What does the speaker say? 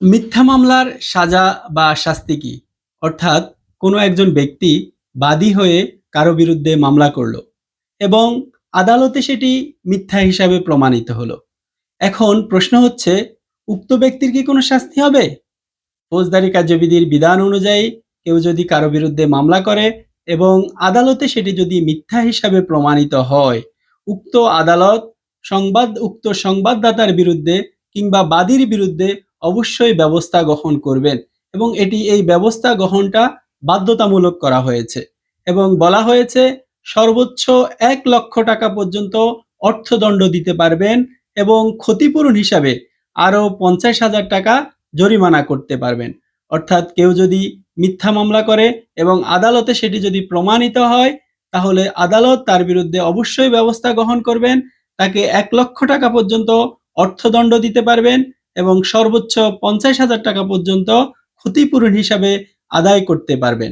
মিথ্যা মামলার সাজা বা শাস্তি কি? অর্থাৎ কোনো একজন ব্যক্তি বাদী হয়ে কারো বিরুদ্ধে মামলা করল এবং আদালতে সেটি মিথ্যা হিসাবে প্রমাণিত হলো। এখন প্রশ্ন হচ্ছে, উক্ত ব্যক্তির কি কোনো শাস্তি হবে? ফৌজদারি কার্যবিধির বিধান অনুযায়ী কেউ যদি কারো বিরুদ্ধে মামলা করে এবং আদালতে সেটি যদি মিথ্যা হিসাবে প্রমাণিত হয়, উক্ত আদালত উক্ত সংবাদদাতার বিরুদ্ধে কিংবা বাদীর বিরুদ্ধে অবশ্যই ব্যবস্থা গ্রহণ করবেন এবং এই ব্যবস্থা গ্রহণটা বাধ্যতামূলক করা হয়েছে এবং বলা হয়েছে সর্বোচ্চ ১,০০,০০০ টাকা পর্যন্ত অর্থদণ্ড দিতে পারবেন এবং ক্ষতিপূরণ হিসাবে আরও ৫০,০০০ টাকা জরিমানা করতে পারবেন। অর্থাৎ কেউ যদি মিথ্যা মামলা করে এবং আদালতে সেটি যদি প্রমাণিত হয়, তাহলে আদালত তার বিরুদ্ধে অবশ্যই ব্যবস্থা গ্রহণ করবেন। তাকে ১,০০,০০০ টাকা পর্যন্ত অর্থদণ্ড দিতে পারবেন এবং সর্বোচ্চ ৫০,০০০ টাকা পর্যন্ত ক্ষতিপূরণ হিসাবে আদায় করতে পারবেন।